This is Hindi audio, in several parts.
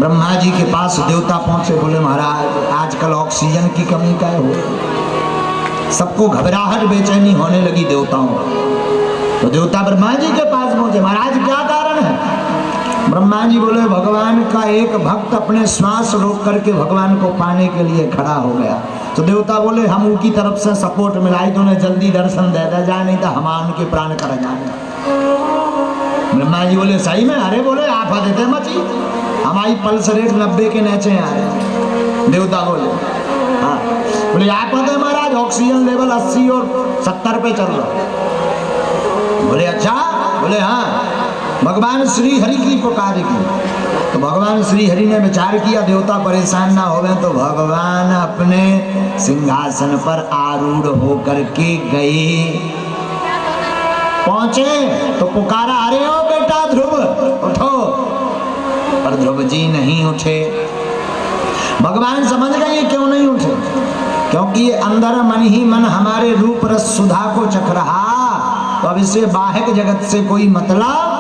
ब्रह्मा जी के पास देवता पहुंचे, बोले महाराज आजकल ऑक्सीजन की कमी क्या हो, सबको घबराहट बेचैनी होने लगी देवताओं। तो देवता ब्रह्मा जी के पास पहुंचे, महाराज क्या कारण है। ब्रह्मा जी बोले भगवान का एक भक्त अपने श्वास रोक करके भगवान को पाने के लिए खड़ा हो गया। तो देवता बोले हम उनकी तरफ से सपोर्ट मिलाई तो उन्हें जल्दी दर्शन दे दे जाए, नहीं तो हम उनके प्राण कर जाए। ब्रह्मा जी बोले सही में, अरे बोले आप देते मची, हमारी पल्स रेट 90 के नीचे आ रहे। देवता बोले हाँ, बोले आप पता महाराज ऑक्सीजन लेवल 80 और 70 पे चल रहा। बोले अच्छा, बोले हाँ, भगवान श्री हरि की पुकार की। तो भगवान श्री हरि ने विचार किया देवता परेशान ना होवे, तो भगवान अपने सिंहासन पर आरूढ़ होकर के गए, पहुंचे तो पुकारा अरे ओ बेटा ध्रुव उठो, पर ध्रुव जी नहीं उठे। भगवान समझ गए क्यों नहीं उठे, क्योंकि ये अंदर मन ही मन हमारे रूप रस सुधा को चख रहा, तो अब इसे बाह्य जगत से कोई मतलब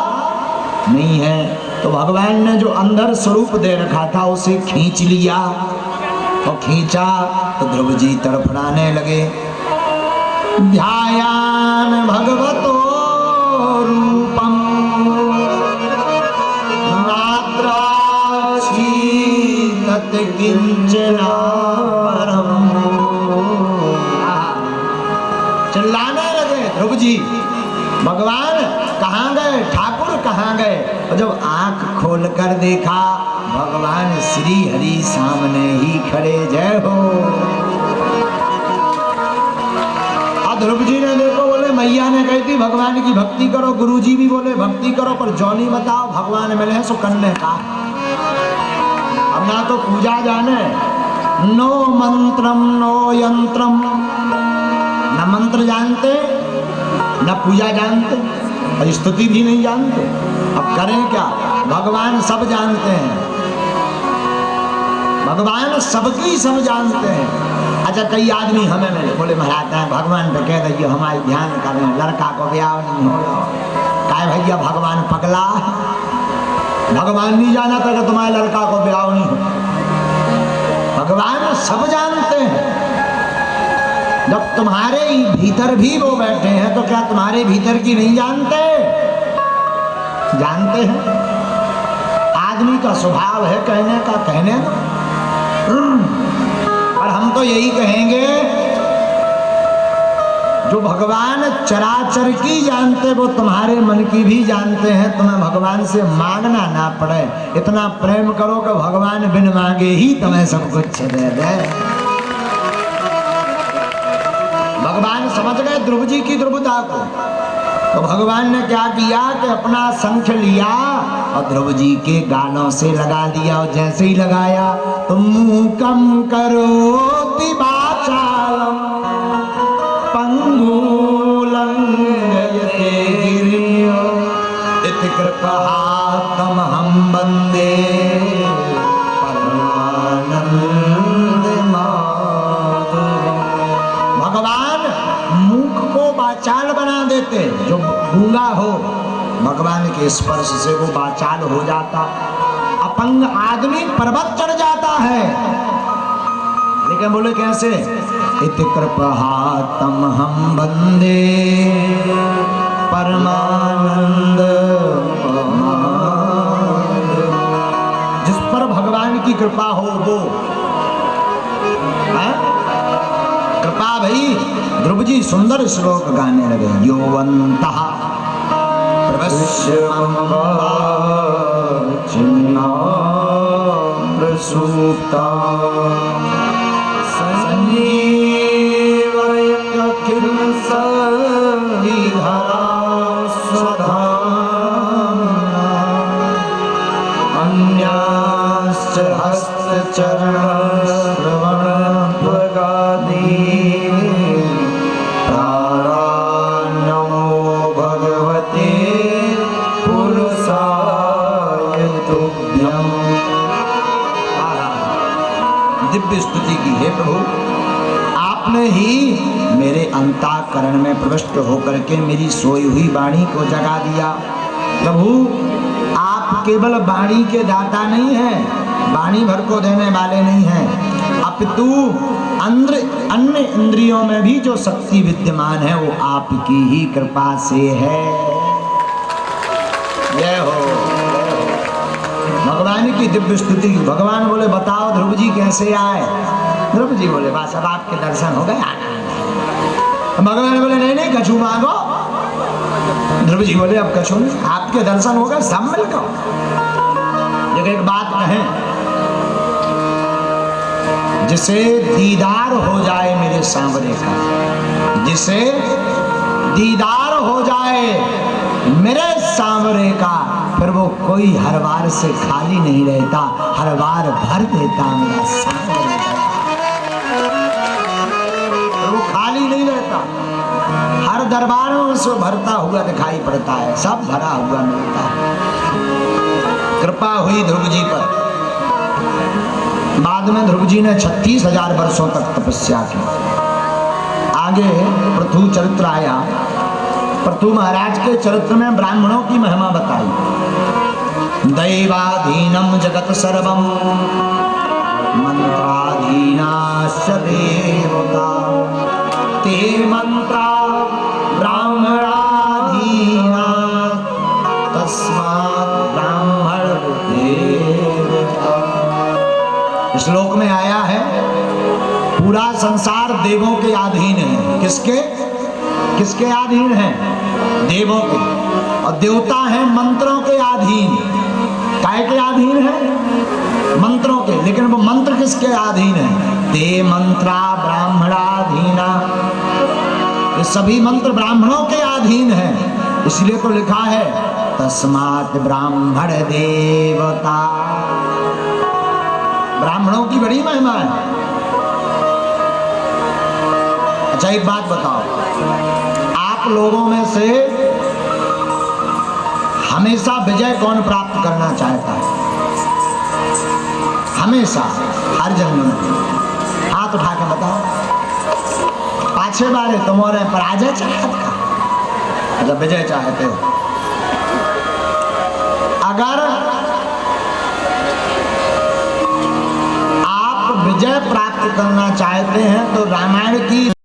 नहीं है। तो भगवान ने जो अंदर स्वरूप दे रखा था उसे खींच लिया, और खींचा तो ध्रुव जी तड़फड़ाने लगे। ध्यान भगवतो रूपम नात्राक्षी तत् किंचना परम। चिल्लाने लगे ध्रुव जी, भगवान कहाँ गए, ठाकुर कहाँ गए। और जब आंख खोलकर देखा भगवान श्री हरि सामने ही खड़े, जय हो। ध्रुव जी ने देखो, बोले मैया ने कही थी भगवान की भक्ति करो, गुरुजी भी बोले भक्ति करो, पर जौनी बताओ भगवान मिले हैं सो करने का। अब ना तो पूजा जाने, नो मंत्रम नो यंत्रम, न मंत्र जानते न पूजा जानते और स्तुति भी नहीं जानते। अब करें क्या, भगवान सब जानते हैं, भगवान सबकी सब जानते हैं। अच्छा कई आदमी हमें मिले, बोले महाराज भगवान पे कह दीजिए हमारे ध्यान कर रहे हैं, लड़का को ब्याह नहीं हो रहा। काय भैया भगवान पगला, भगवान नहीं जाना था कि तुम्हारे लड़का को ब्याह नहीं हो। भगवान सब जानते हैं। जब तुम्हारे भीतर भी वो बैठे हैं तो क्या तुम्हारे भीतर की नहीं जानते, जानते हैं। आदमी का स्वभाव है कहने का, कहने और हम तो यही कहेंगे जो भगवान चराचर की जानते वो तुम्हारे मन की भी जानते हैं। तुम्हें भगवान से मांगना ना पड़े, इतना प्रेम करो कि भगवान बिन मांगे ही तुम्हें सब कुछ दे दे। भगवान समझ गए ध्रुव जी की ध्रुवता को, तो भगवान ने क्या किया कि अपना शंख लिया और ध्रुव जी के गालों से लगा दिया। और जैसे ही लगाया तो मूकम करोति वाचालम पंगुलं यते गिरियो इति कृपातम हम वंदे परमानंद माधव। भगवान मूक को वाचाल बना देते, जो गूंगा हो भगवान के स्पर्श से वो वाचाल हो जाता। अपंग आदमी पर्वत चढ़ जाता है, लेकिन बोले कैसे, इति कृपातम हम वंदे परमानंद। जिस पर भगवान की कृपा हो वो कृपा। भाई ध्रुव जी सुंदर श्लोक गाने लगे। योवन्तः चिन्ना प्रसूप्ता अन्याश्च हस्तचरण श्रवण प्रगादि नमो भगवते पुरुषाय तुभ्यं। दिव्य स्तुति की हे प्रभु, आपने ही मेरे अंतःकरण में प्रविष्ट होकर के मेरी सोई हुई वाणी को जगा दिया। प्रभु आप केवल वाणी के दाता नहीं है, वाणी भर को देने वाले नहीं हैं, अपितु अन्य इंद्रियों में भी जो शक्ति विद्यमान है वो आपकी ही कृपा से है। जय हो भगवान की दिव्य स्तुति। भगवान बोले बताओ ध्रुव जी कैसे आए? ध्रुव जी बोले बस अब आपके दर्शन हो गए। भगवान बोले नहीं नहीं कछु मांगो। ध्रुव जी बोले अब कछु नहीं, आपके दर्शन हो गए, सब मिल गए। लेकिन एक बात कहें, जिसे दीदार हो जाए मेरे सांवरे का, जिसे दीदार हो जाए मेरे सांवरे का, फिर वो कोई हर बार से खाली नहीं रहता, हर बार भर देता मेरा सांवरे का। वो खाली नहीं रहता, हर दरबार में उसको भरता हुआ दिखाई पड़ता है, सब भरा हुआ मिलता है। कृपा हुई ध्रुव जी पर। बाद में ध्रुव जी ने 36,000 वर्षों तक तपस्या की। आगे पृथु चरित्र आया। पृथु महाराज के चरित्र में ब्राह्मणों की महिमा बताई। दैवाधीनम जगत सर्वम मंत्राधीनाश्च देवता, ते मंत्रा ब्राह्मणाधीना तस्मात् ब्राह्मण देवता। श्लोक में आया है पूरा संसार देवों के अधीन है। किसके किसके अधीन है? देवों के। और देवता है मंत्रों के अधीन। काय के अधीन है? मंत्रों के। लेकिन वो मंत्र किसके अधीन है? ते मंत्रा ब्राह्मणाधीना। ये सभी मंत्र ब्राह्मणों के अधीन है। इसलिए तो लिखा है तस्मात् ब्राह्मण देवता। ब्राह्मणों की बड़ी महिमा है। अच्छा एक बात बताओ, आप लोगों में से हमेशा विजय कौन प्राप्त करना चाहता है? हमेशा, हर जन्म में। हाथ उठा के बताओ। पाछे बारे तुम्हारे पराजय चाहता था, अच्छा विजय चाहते हो। अगर आप विजय प्राप्त करना चाहते हैं तो रामायण की